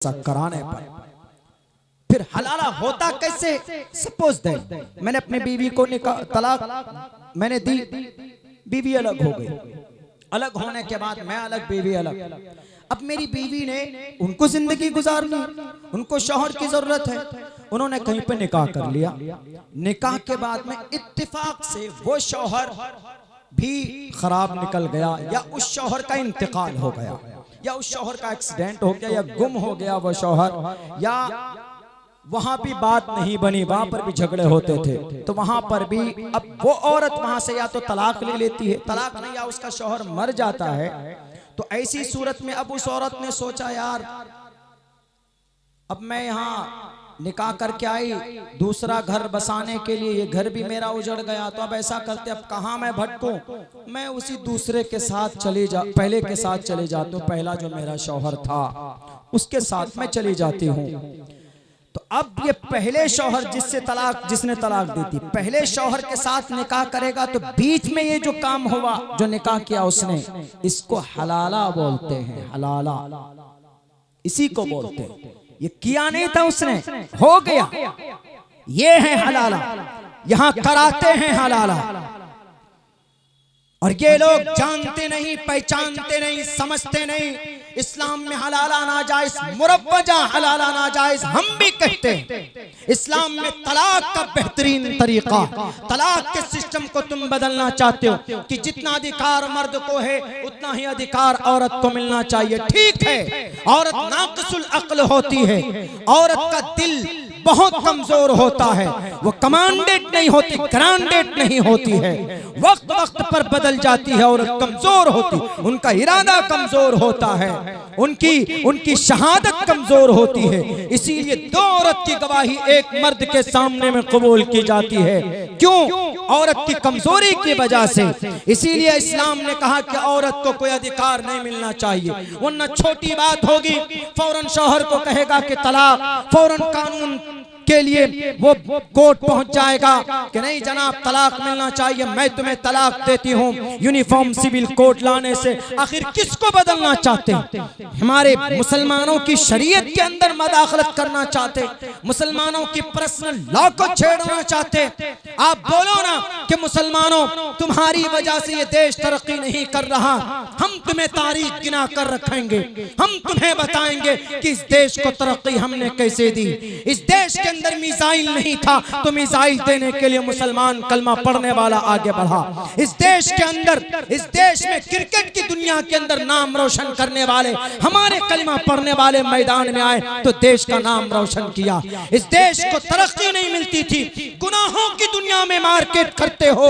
कराने पर फिर हलाला होता कैसे। सपोज दैट मैंने अपनी बीवी को तलाक मैंने दी, बीवी अलग हो गई, अलग होने के बाद मैं अलग, बीवी अलग। अब मेरी बीवी ने, उनको जिंदगी गुजारनी, उनको शौहर की जरूरत है, उन्होंने कहीं पे निकाह कर लिया। निकाह के बाद में इत्तेफाक से वो शौहर भी खराब निकल गया, या उस शौहर का इंतकाल हो गया, या उस शौहर का एक्सीडेंट हो गया, या गुम हो गया वो शौहर, या वहां भी बात नहीं बनी, वहां पर भी झगड़े होते थे, तो वहां पर भी अब वो औरत वहां से या तो तलाक ले लेती है, तलाक नहीं, या उसका शौहर मर जाता है। तो ऐसी सूरत में अब उस औरत ने सोचा, यार अब मैं यहाँ निकाह करके आई, दूसरा घर बसाने के लिए, ये घर भी मेरा उजड़ गया, तो अब ऐसा करते, अब कहाँ मैं भटकूं, मैं उसी दूसरे के साथ पहले के साथ चले जाती हूँ, पहला जो मेरा शौहर था उसके साथ मैं चली जाती हूँ। तो अब ये पहले शौहर जिसने तलाक दी थी, पहले शौहर के साथ निकाह करेगा, तो बीच में ये जो काम हुआ, जो निकाह किया उसने, इसको हलाला बोलते हैं। हलाला इसी को बोलते हैं। ये किया नहीं था उसने, हो गया, ये है हलाला। यहां कराते हैं हलाला, और ये लोग जानते नहीं, पहचानते नहीं, समझते नहीं। इस्लाम में हलाला नाजायज, मुरब्बजा हलाला नाजायज हम भी कहते हैं। इस्लाम में तलाक का बेहतरीन तरीका, तलाक के सिस्टम को तुम बदलना चाहते हो कि जितना अधिकार मर्द को है उतना ही अधिकार औरत को मिलना चाहिए। ठीक है, औरत नाक़िसुल अक्ल होती है, औरत का दिल बहुत कमजोर होता है, वो कमांडेड नहीं होती, ग्रांडेड नहीं होती है, वक्त वक्त पर बदल जाती है, औरत कमजोर होती, उनका इरादा कमजोर होता है, उनकी शहादत कमजोर होती है। इसीलिए दो औरत की गवाही एक मर्द के सामने में कबूल की जाती है। क्यों? औरत की कमजोरी की वजह से। इसीलिए इस्लाम ने कहा कि औरत को कोई अधिकार नहीं मिलना चाहिए, वरना छोटी बात होगी फौरन शौहर को कहेगा कि तलाक, फौरन कानून के लिए वो कोर्ट पहुंच जाएगा कि नहीं जनाब तलाक मिलना चाहिए, मैं तुम्हें तलाक देती हूं। यूनिफॉर्म सिविल कोड लाने से आखिर किसको बदलना चाहते हैं? हमारे मुसलमानों की शरीयत के अंदर मदाखलत करना चाहते, मुसलमानों की पर्सनल लॉ को छेड़ना चाहते। आप बोलो ना कि मुसलमानों तुम्हारी वजह से ये देश तरक्की नहीं कर रहा, हम तुम्हें तारीख गिना कर रखेंगे, हम तुम्हें बताएंगे कि इस देश को तरक्की हमने कैसे दी। इस देश के अंदर मिसाइल नहीं था तो मिसाइल देने के लिए मुसलमान कलमा पढ़ने वाला आगे बढ़ा। इस देश के अंदर, इस देश में क्रिकेट की दुनिया के अंदर नाम रोशन करने वाले हमारे कलमा पढ़ने वाले मैदान में आए तो देश का नाम रोशन किया। इस देश को तरक्की नहीं मिलती थी, गुनाहों की दुनिया में मार्केट करते हो।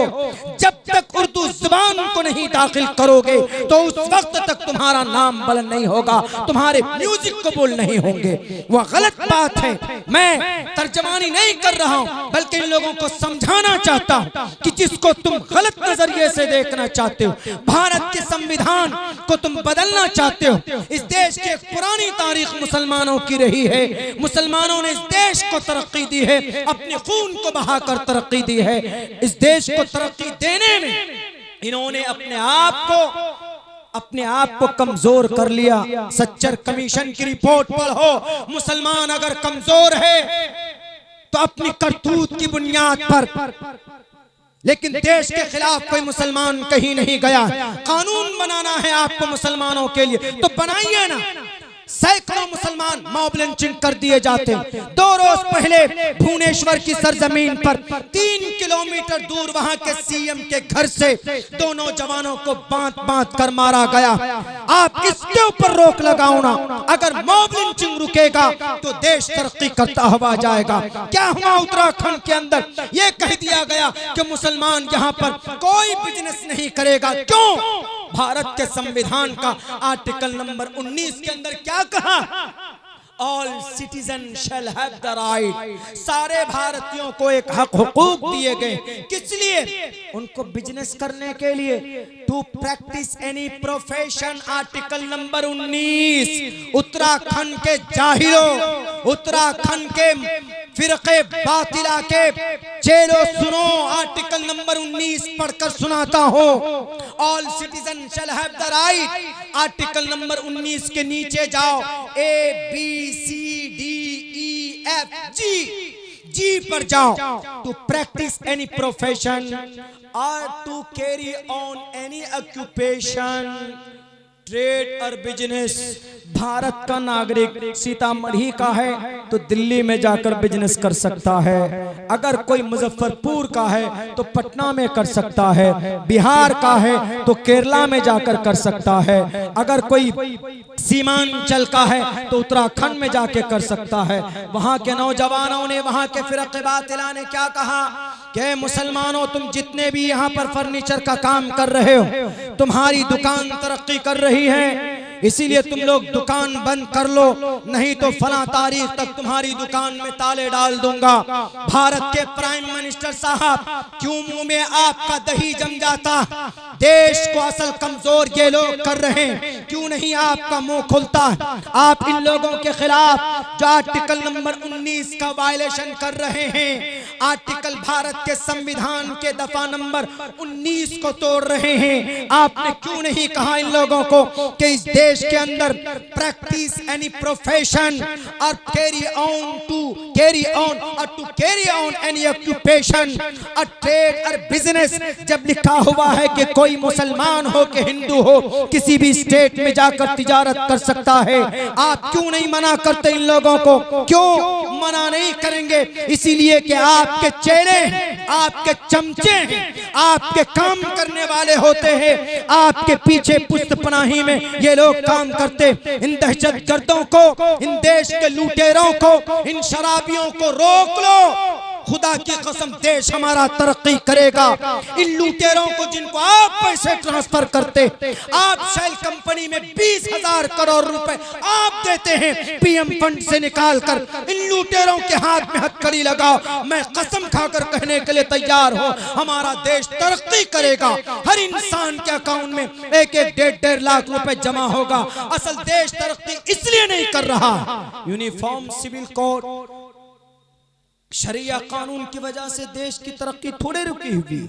जब तक उर्दू जुबान को नहीं दाखिल करोगे तो उस वक्त तक तुम्हारा नाम बुलंद नहीं होगा, तुम्हारे म्यूजिक कबूल नहीं होंगे। वह गलत बात है, मैं तर्जमानी नहीं कर रहा हूं, बल्कि इन लोगों को समझाना चाहता हूं कि जिसको तुम गलत नजरिए से देखना चाहते हो, भारत के संविधान को तुम बदलना चाहते हो। इस देश की एक पुरानी तारीख मुसलमानों की रही है, मुसलमानों ने इस देश को तरक्की दी है, अपने खून को बहाकर तरक्की दी है। इस देश को तरक्की देने में इन्होंने अपने आप को कमजोर कर लिया। सच्चर कमीशन की रिपोर्ट पढ़ो, मुसलमान अगर कमजोर है तो अपनी करतूत की बुनियाद पर, लेकिन देश के खिलाफ कोई मुसलमान कहीं नहीं गया। कानून बनाना है आपको मुसलमानों के लिए तो बनाइए ना। सैकड़ों मुसलमान मॉब लिंचिंग कर दिए जाते। 2 रोज पहले भुवनेश्वर की सरजमीन पर 3 किलोमीटर दूर वहां के सीएम के घर से 2 नौजवानों को बांध कर मारा गया। आप इसके ऊपर रोक लगाओ ना। अगर मॉब लिंचिंग रुकेगा तो देश तरक्की करता हुआ जाएगा। क्या हुआ उत्तराखंड के अंदर? यह कह दिया गया कि मुसलमान यहाँ पर कोई बिजनेस नहीं करेगा। क्यों? भारत के संविधान का आर्टिकल नंबर 19 के अंदर क्या कहा? All citizen shall have the right, सारे भारतीयों को एक हक हुकूक दिए गए। किस लिए? उनको बिजनेस करने के लिए, to practise any profession. Article number 19। Uttarakhand के जाहिलों, उत्तराखंड के फिरके बातिला के चेलो सुनो, आर्टिकल नंबर 19 पढ़कर सुनाता हूँ। All citizen shall have the right, article number 19 के नीचे जाओ, ABCDEFG, जी पर जाओ। टू प्रैक्टिस एनी प्रोफेशन और to carry on any occupation, trade और बिजनेस। भारत का नागरिक सीतामढ़ी का है तो दिल्ली में जाकर बिजनेस कर सकता है, अगर कोई मुजफ्फरपुर का है तो पटना में कर सकता है, बिहार का है तो केरला में जाकर कर सकता है, अगर कोई सीमांचल का है तो उत्तराखंड में जाके कर सकता है। वहां के नौजवानों ने, वहां के फिरक़े बातिला ने क्या कहा कि मुसलमानों, तुम जितने भी यहाँ पर फर्नीचर का काम कर रहे हो, तुम्हारी दुकान तरक्की कर रही है, इसीलिए तुम लोग दुकान बंद कर लो, नहीं तो फला तारीख तक तुम्हारी दुकान में ताले डाल दूंगा। भारत के प्राइम मिनिस्टर साहब, क्यों मुंह में आपका दही जम जाता? देश को असल कमजोर ये लोग कर रहे हैं, क्यों नहीं आपका मुंह खुलता? आप इन लोगों के खिलाफ जो आर्टिकल नंबर 19 का वायलेशन कर रहे हैं, आर्टिकल भारत के संविधान के दफा नंबर 19 को तोड़ रहे हैं, आपने क्यों नहीं कहा इन लोगों को कि इस देश के अंदर प्रैक्टिस एनी प्रोफेशन और कैरी ऑन एनी ऑक्यूपेशन, और ट्रेड और बिजनेस। जब लिखा हुआ है कि कोई मुसलमान हो कि हिंदू हो किसी भी स्टेट में जाकर तिजारत कर सकता है, आप क्यों नहीं मना करते इन लोगों को? क्यों मना नहीं करेंगे? इसीलिए कि आपके चेले, आपके चमचे, आपके काम करने वाले होते हैं, आपके पीछे पुश्त पनाही में ये लोग काम करते। इन दहशतगर्दों को, इन देश के लुटेरों को, इन शराबियों को रोक लो, खुदा की कसम देश हमारा तरक्की करेगा। इन लुटेरों को जिनको आप पैसे ट्रांसफर करते, आप शेल कंपनी में 20,000 करोड़ रुपए आप देते हैं पीएम फंड से निकालकर, इन लुटेरों के हाथ में हथकड़ी लगाओ। मैं कसम खाकर कहने के लिए तैयार हूं, हमारा देश तरक्की करेगा। हर इंसान के अकाउंट में 1-1, 1.5 लाख रुपए जमा होगा। असल देश तरक्की इसलिए नहीं कर रहा, यूनिफॉर्म सिविल कोड, शरिया कानून की वजह से देश की तरक्की थोड़े रुकी हुई,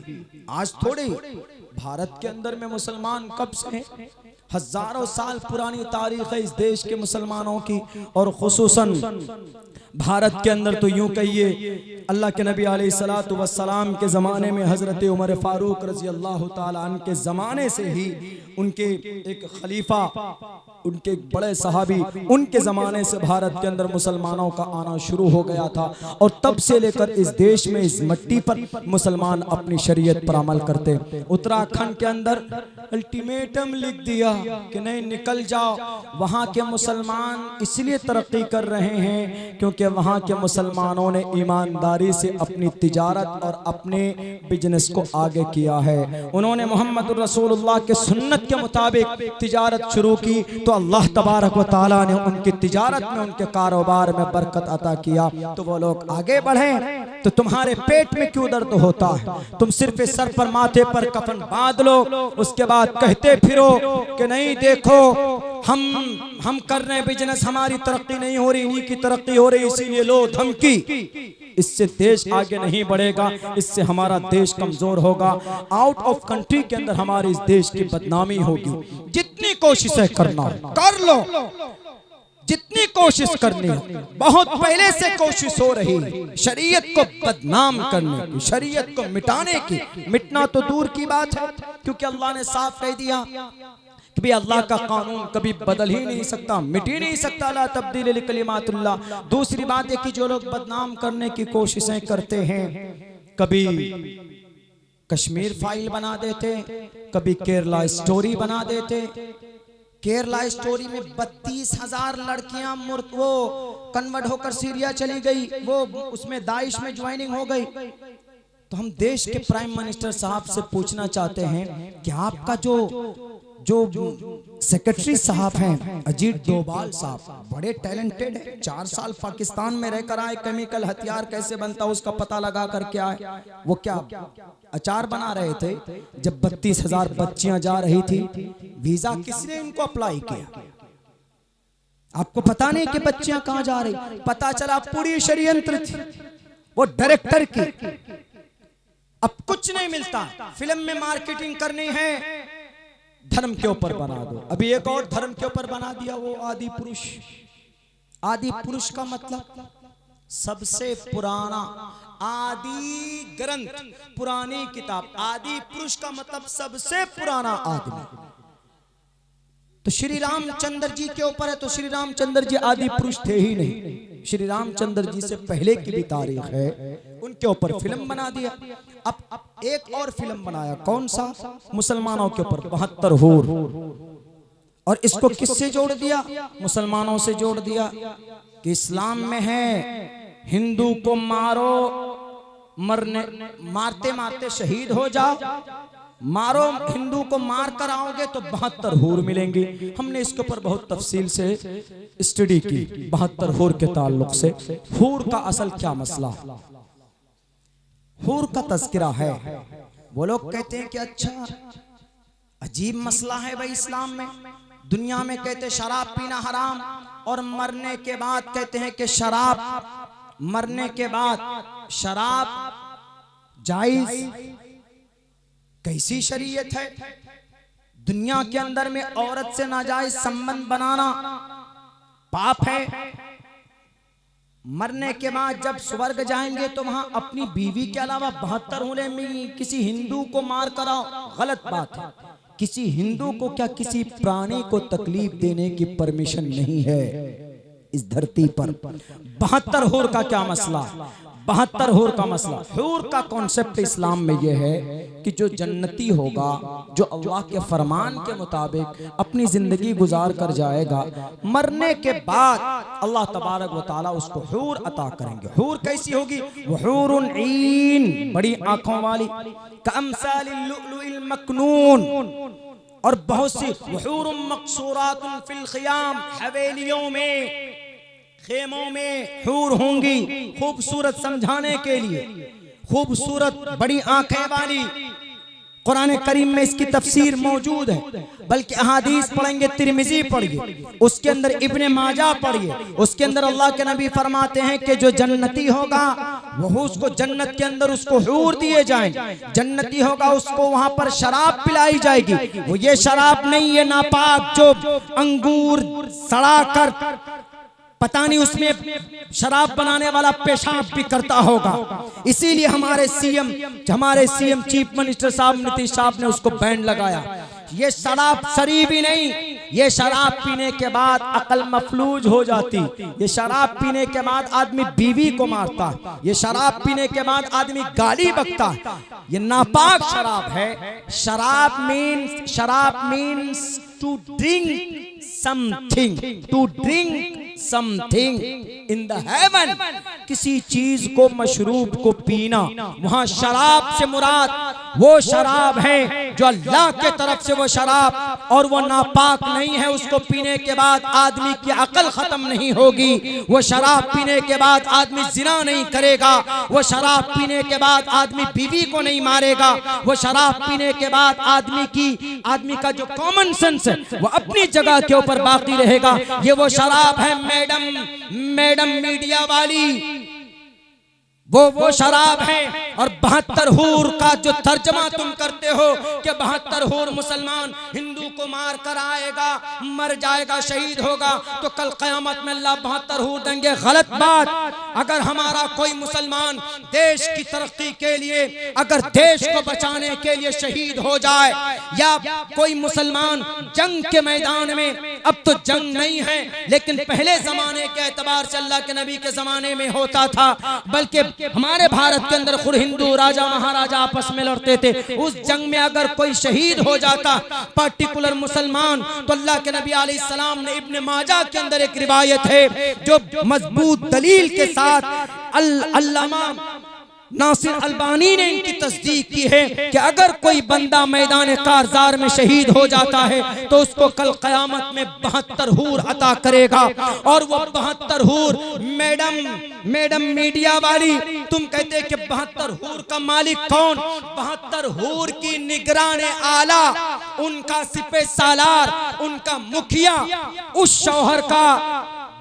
आज थोड़े। भारत के अंदर में मुसलमान कब से हैं? हजारों साल पुरानी तारीख है इस देश के मुसलमानों की, और खुसूसन भारत के अंदर तो यूं कहिए अल्लाह के नबी अलैहिस्सलातु वस्सलाम के ज़माने में हज़रत उमर फ़ारूक रज़ी अल्लाह ताला अन्हु के ज़माने से ही उनके एक खलीफा, उनके बड़े सहाबी, उनके ज़माने से भारत के अंदर मुसलमानों का आना शुरू हो गया था, और तब से लेकर इस देश में, इस मिट्टी पर मुसलमान अपनी शरीयत पर अमल करते। उत्तराखंड के अंदर अल्टीमेटम लिख दिया कि नहीं निकल जाओ। वहाँ के मुसलमान इसलिए तरक्की कर रहे हैं क्योंकि वहाँ के मुसलमानों ने ईमानदारी से अपनी तिजारत और अपने बिजनेस को आगे किया है। उन्होंने मोहम्मद रसूलुल्लाह के सुन्नत के मुताबिक तिजारत शुरू की तो अल्लाह तबारक व तआला ने उनकी तिजारत में, उनके कारोबार में बरकत अता किया, तो वो लोग आगे बढ़े। तो तुम्हारे पेट में क्यों दर्द होता है? तुम सिर्फ सर पर, माथे पर कफन बांध लो, उसके बाद कहते फिरो कि नहीं देखो हम कर रहे हैं बिजनेस, हमारी तरक्की नहीं हो रही, इन्हीं की तरक्की हो रही, इसीलिए लो धमकी। इससे देश आगे नहीं बढ़ेगा, इससे हमारा देश कमजोर होगा। आउट ऑफ कंट्री के अंदर हमारे इस देश की बदनामी होगी। जितनी कोशिशें करना कर लो, जितनी कोशिश करनी हो, बहुत पहले से कोशिश हो रही है शरीयत को बदनाम करने की, शरीयत को मिटाने की। मिटना तो दूर की बात है, क्योंकि अल्लाह ने साफ कह दिया कि भी अल्लाह का कानून कभी बदल ही नहीं सकता, मिट ही नहीं सकता, ला तब्दील लिकलिमातिल्लाह। दूसरी बात है कि जो लोग बदनाम करने की कोशिशें करते हैं, कभी कश्मीर फाइल बना देते, कभी केरला स्टोरी बना देते। केरला स्टोरी में 32,000 लड़कियां वो कन्वर्ट होकर सीरिया चली गई, वो उसमें दाइश में ज्वाइनिंग हो गई। तो हम देश के प्राइम मिनिस्टर साहब से पूछना चाहते हैं कि आपका जो सेक्रेटरी साहब हैं अजीत डोभाल साहब, बड़े टैलेंटेड हैं, 4 साल पाकिस्तान में रहकर आए, केमिकल हथियार कैसे बनता उसका पता लगा कर क्या है, वो क्या अचार बना रहे थे। जब 32,000 बच्चियां जा रही थी, वीजा किसने इनको अप्लाई किया? आपको पता नहीं कि बच्चियां कहां जा रही, पता चला पूरी षड्यंत्र थी वो डायरेक्टर की। अब कुछ नहीं मिलता, फिल्म में मार्केटिंग करनी है, धर्म के ऊपर बना दो। अभी एक और धर्म के ऊपर बना दिया, वो आदि पुरुष। आदि पुरुष का मतलब सबसे पुराना, आदि ग्रंथ, पुरानी किताब। आदि पुरुष का मतलब सबसे पुराना आदमी। तो श्री रामचंद्र जी के ऊपर है, तो श्री रामचंद्र जी आदि पुरुष थे ही नहीं। श्री रामचंद्र जी से पहले की भी तारीख है, उनके ऊपर फिल्म बना दिया। अब एक और फिल्म बनाया, कौन सा? मुसलमानों के ऊपर 72 हूर। और इसको किससे जोड़ दिया? मुसलमानों से जोड़ दिया कि इस्लाम में है हिंदू को मारो, मारते मारते शहीद हो जाओ, मारो हिंदू को मार कर आओगे तो 72 हूर मिलेंगी। हमने इसके ऊपर बहुत तफसील से स्टडी की 72 हूर के ताल्लुक से। हूर का असल क्या मसला, हूर का तज़किरा है। वो लोग कहते हैं कि अच्छा अजीब मसला है भाई इस्लाम में। दुनिया में कहते शराब पीना हराम, और मरने के बाद कहते हैं कि शराब, मरने के बाद शराब जायज। कैसी शरीयत है? दुनिया के अंदर में औरत से नाजायज संबंध बनाना पाप है। मरने के बाद जब स्वर्ग जाएंगे तो वहां अपनी बीवी के अलावा 72 होने में किसी हिंदू को मार कर आओ, गलत बात है। किसी हिंदू को क्या किसी प्राणी को तकलीफ देने की परमिशन नहीं है इस धरती पर। 72 हूर का क्या मसला? 72 हूर का मसला, हूर का कॉन्सेप्ट इस्लाम में यह है कि जो जन्नती होगा, जो अल्लाह के फरमान के मुताबिक अपनी जिंदगी गुजार कर जाएगा, मरने के बाद अल्लाह तबारक व तआला उसको हूर अता करेंगे। हूर कैसी होगी? हूरुन ईन, बड़ी आंखों वाली, कअमसालिल लुअलुइल मकनून, और बहुत सी हूरुन मक़सूरातुन फिल ख़ियाम, हवेलियों में, खेमों में हूर होंगी, खूबसूरत समझाने के लिए, खूबसूरत बड़ी आंखें वाली। कुरान करीम में इसकी तफसीर मौजूद है, बल्कि अहादीस पढ़ेंगे, तिरमिजी पढ़िए, उसके अंदर इब्ने माजा पढ़िए, उसके अंदर अल्लाह के नबी फरमाते हैं कि जो जन्नती होगा वो उसको जन्नत के अंदर उसको हूर दिए जाएंगे। जन्नती होगा उसको वहां पर शराब पिलाई जाएगी। वो ये शराब नहीं, ये नापाक जो अंगूर सड़ा कर पता नहीं उसमें शराब बनाने वाला पेशाब भी करता होगा। इसीलिए हमारे सीएम चीफ मिनिस्टर साहब नीतीश साहब ने उसको बैन लगाया। ये शराब शरीबी नहीं, ये शराब पीने के बाद अकल मफलूज हो जाती, ये शराब पीने के बाद आदमी बीवी को मारता, ये शराब पीने के बाद आदमी गाली बकता, ये नापाक शराब है। शराब means to drink something, to drink something in the heaven, किसी चीज को, मशरूब को पीना। वहां शराब से मुराद वो शराब है जो अल्लाह के तरफ से वो शराब, और वो नापाक नहीं है। उसको पीने के बाद आदमी की अकल खत्म नहीं होगी। वो शराब पीने के बाद आदमी जिना नहीं करेगा। वो शराब पीने के बाद आदमी बीवी को नहीं मारेगा। वो शराब पीने के बाद आदमी का जो कॉमन सेंस है वो अपनी जगह के ऊपर बाकी रहेगा। ये वो शराब है मैडम मीडिया वाली, वो शराब है। और 72 हूर का जो तर्जमा तुम करते हो कि 72 हूर मुसलमान हिंदू को मार कर आएगा, मर जाएगा, शहीद होगा, तो कल क़यामत में अल्लाह 72 हूर देंगे। गलत बात। अगर हमारा कोई मुसलमान देश की तरक्की के लिए, अगर देश को बचाने के लिए शहीद हो जाए, या कोई मुसलमान जंग के मैदान में, अब तो जंग नहीं है लेकिन पहले जमाने के एतबार से अल्लाह के नबी के जमाने में होता था, बल्कि हमारे भारत के अंदर खुद हिंदू राजा महाराजा आपस में लड़ते थे। उस जंग में अगर कोई शहीद हो जाता पर्टिकुलर मुसलमान, तो अल्लाह के नबी अलैहिस्सलाम ने इब्ने माजा के अंदर एक रिवायत है जो मजबूत दलील के साथ अल्लामा नासिर अलबानी ने इनकी तस्दीक की है कि अगर कोई बंदा मैदान कारजार में शहीद हो जाता है तो उसको कल क़यामत में 72 हूर अता करेगा। और वो 72 हूर, मैडम मीडिया वाली, तुम कहते हैं कि 72 हूर का मालिक कौन? 72 हूर की निगरान आला, उनका सिपे सालार, उनका मुखिया, उस शौहर का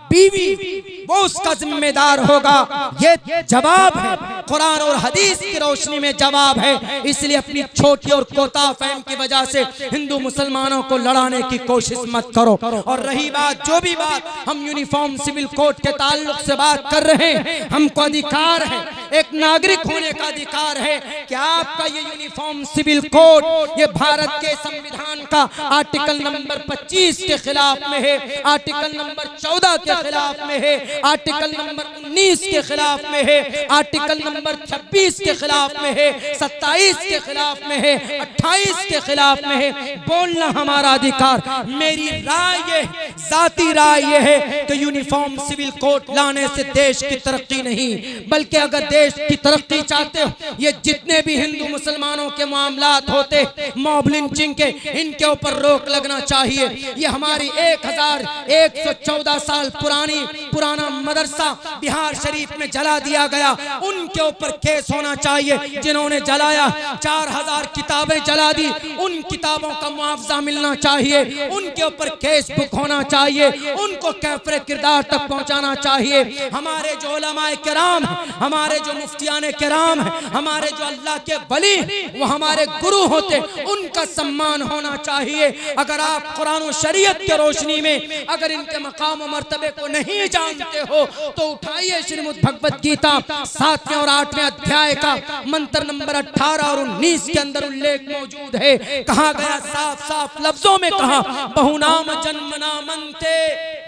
बीवी, वो उसका जिम्मेदार होगा। ये जवाब है, कुरान और हदीस की रोशनी में जवाब है। इसलिए अपनी छोटी और कोताह फहम की वजह से हिंदू मुसलमानों को लड़ाने की कोशिश मत करो। और रही बात, जो भी बात हम यूनिफॉर्म सिविल कोड के ताल्लुक से बात कर रहे हैं, हमको अधिकार है, एक नागरिक होने का अधिकार है कि आपका ये यूनिफॉर्म सिविल कोड ये भारत के संविधान का आर्टिकल नंबर 25 के खिलाफ में है, आर्टिकल नंबर 14 के खिलाफ में है, आर्टिकल नंबर 19 के खिलाफ में है, आर्टिकल नंबर 26 के खिलाफ में है, 27 के खिलाफ में है, 28 के खिलाफ में है। बोलना हमारा अधिकार। मेरी राय ये, जाती राय ये है कि यूनिफॉर्म सिविल कोड लाने से देश की तरक्की नहीं, बल्कि अगर देश की तरक्की चाहते हो, ये जितने भी हिंदू मुसलमानों के मामलात होते, मॉब लिंचिंग के, इनके ऊपर रोक लगना चाहिए। ये हमारी 1114 साल पुराना मदरसा बिहार शरीफ में जला दिया गया, उनके ऊपर केस होना चाहिए। जिन्होंने जलाया, 4000 किताबें जला दी, उन किताबों का मुआवजा मिलना चाहिए, उनके ऊपर केस बुक होना चाहिए, उनको कैफरे किरदार तक पहुंचाना चाहिए। हमारे जो उलमाए किराम, हमारे जो मुफ्तियाने किराम है, हमारे जो अल्लाह के वली, वो हमारे गुरु होते, उनका सम्मान होना चाहिए। अगर आप कुरान और शरीयत के रोशनी में अगर इनके मकाम और मर्तबे को नहीं जानते हो तो उठाइए श्रीमद् भगवत गीता 7वें और 8वें अध्याय का मंत्र नंबर 18 और 19 के अंदर उल्लेख मौजूद है। कहा गया, साफ साफ लफ्जों में कहा, बहुनाम जन्मना मनते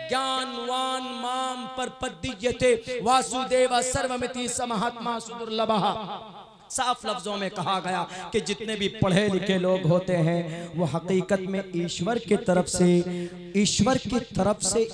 ज्ञानवान माम पर पद्यते वासुदेव सर्वमिति समहात्मा सुदुर्लभः। साफ लफ्जों में कहा गया कि जितने भी पढ़े लिखे लोग होते हैं वो हकीकत में ईश्वर की तरफ से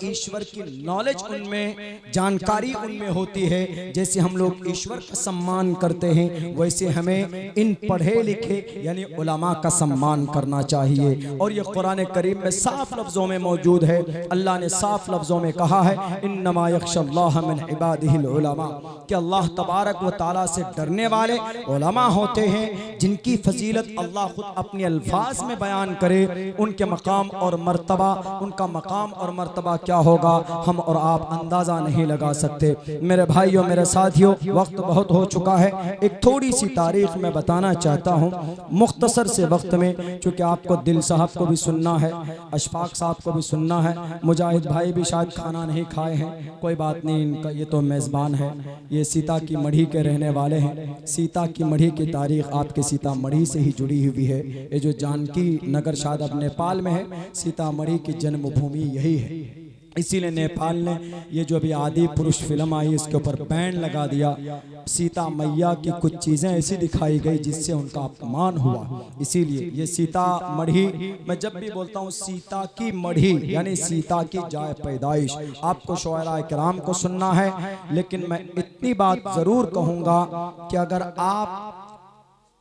ईश्वर की नॉलेज उनमें, जानकारी उनमें होती है। जैसे हम लोग ईश्वर का सम्मान करते हैं, वैसे हमें इन पढ़े लिखे यानी उलमा का सम्मान करना चाहिए। और ये कुरान करीम में साफ लफ्जों में मौजूद है। अल्लाह ने साफ लफ्जों में कहा है, इन्नमा यख्शल्लाह मिन इबादिहिल उलमा, कि अल्लाह तबारक व तआला से डरने वाले उलमा होते हैं, जिनकी फजीलत अल्लाह खुद अपने अल्फाज में बयान करे। उनके मकाम और मर्तबा, उनका मकाम और मर्तबा क्या होगा, हम और आप अंदाज़ा नहीं लगा सकते। मेरे भाइयों, मेरे साथियों, वक्त बहुत हो चुका है। एक थोड़ी सी तारीख मैं बताना चाहता हूँ मुख्तसर से वक्त में, चूँकि आपको दिल साहब को भी सुनना है, अशफाक साहब को भी सुनना है, मुजाहिद भाई भी शायद खाना नहीं खाए हैं, कोई बात नहीं, इनका ये तो मेज़बान है, ये सीता की मढ़ी के रहने वाले हैं। सीता की मढ़ी की तारीख आपके सीतामढ़ी से ही जुड़ी हुई है। ये जो जानकी नगर शायद अब नेपाल में है, सीतामढ़ी की जन्मभूमि यही है। इसीलिए नेपाल ने ये जो अभी आदि पुरुष फिल्म आई, इसके ऊपर बैन लगा दिया। सीता मैया की कुछ चीज़ें ऐसी दिखाई गई जिससे उनका अपमान हुआ। इसीलिए ये सीतामढ़ी, मैं जब भी बोलता हूँ सीता की मढ़ी यानी सीता की जाए पैदाइश, आपको शुआरा किराम को सुनना है। लेकिन मैं इतनी बात ज़रूर कहूँगा कि अगर आप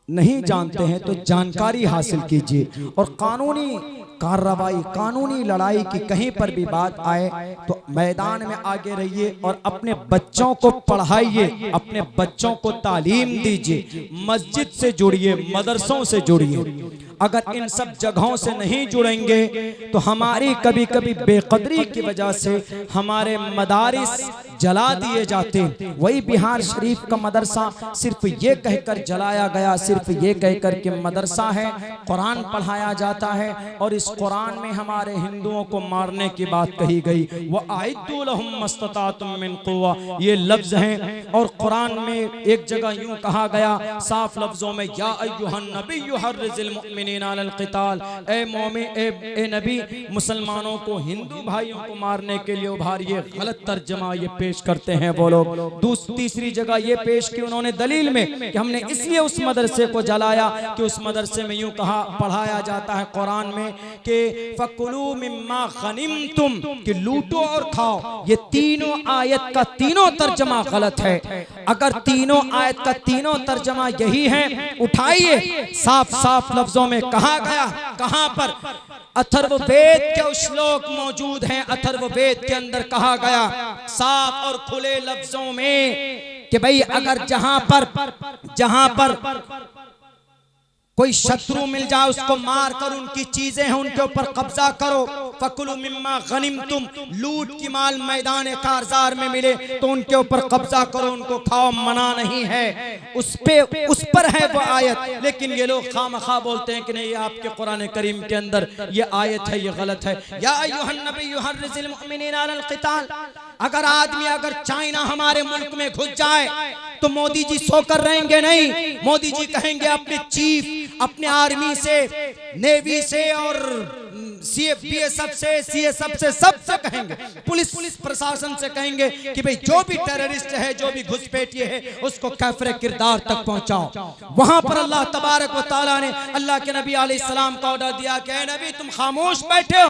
नहीं जानते हैं तो जानकारी हासिल कीजिए, और कानूनी कार्रवाई, कानूनी लड़ाई की कहीं पर भी बात आए तो मैदान में आगे रहिए और अपने बच्चों को पढ़ाइए, अपने बच्चों को तालीम दीजिए, मस्जिद से जुड़िए, मदरसों से जुड़िए। अगर इन सब जगहों से नहीं जुड़ेंगे तो हमारी कभी कभी बेकदरी की वजह से हमारे मदारिस जला दिए जाते। वही बिहार शरीफ का मदरसा सिर्फ ये कहकर जलाया गया, सिर्फ ये कहकर कि मदरसा है, कुरान पढ़ाया जाता है, और इस कुरान में हमारे हिंदुओं को मारने की बात कही गई। वह आइद्दू लहुम मस्ततातुम मिन कुव्वा, ये लफ्ज हैं। और कुरान में एक जगह यूं कहा गया साफ लफ्जों में, या अय्युहन नबिय्यु हर्रिज़िल मुमिनीन मुमिनीन अलल क़िताल, ए मोमिन ए नबी मुसलमानों को हिंदू भाइयों को मारने के लिए उभारिए। गलत तर्जमा ये पेश करते हैं वो लोग। तीसरी जगह ये पेश की उन्होंने दलील में कि हमने इसलिए उस मदरसे को जलाया कि उस मदरसे में यूं कहा पढ़ाया जाता है कुरान में कि फकुलू मिम्मा गनिमतुम, कि लूटो और खाओ। ये तीनों आयत का तीनों तर्जमा गलत है। अगर तीनों आयत का तीनों तर्जमा यही है, उठाइए, साफ साफ लफ्जों में कहा गया। कहां पर? अथर्ववेद के श्लोक मौजूद हैं। अथर्ववेद के अंदर कहा गया साफ और खुले लफ्जों में कि भाई अगर जहां पर कोई शत्रु मिल जाए उसको मार कर उनकी चीजें हैं उनके ऊपर कब्जा करो। फकुलू मिम्मा गनिमतुम, लूट की माल मैदान कारजार में मिले तो उनके ऊपर कब्जा करो, उनको खाओ, मना नहीं है। उस पर है वो आयत। लेकिन ये लोग खामखा बोलते हैं कि नहीं, ये आपके कुरान करीम के अंदर ये आयत है, ये गलत है। या अय्युहन नबी युहर्रिजुल मुमिनीना अलल क़िताल, अगर चाइना हमारे मुल्क में घुस जाए तो मोदी जी सोकर रहेंगे नहीं। मोदी जी कहेंगे अपने चीफ, अपने आर्मी से, नेवी से और बीएसएफ से, सीएसएफ से, सबसे कहेंगे, पुलिस प्रशासन से कहेंगे कि भाई जो भी टेररिस्ट है, जो भी घुसपैठिए है, उसको काफिर किरदार तक पहुंचाओ। वहां पर अल्लाह तबारक व तआला ने अल्लाह के नबी अलैहि सलाम का ऑर्डर दिया कि नबी तुम खामोश बैठे हो।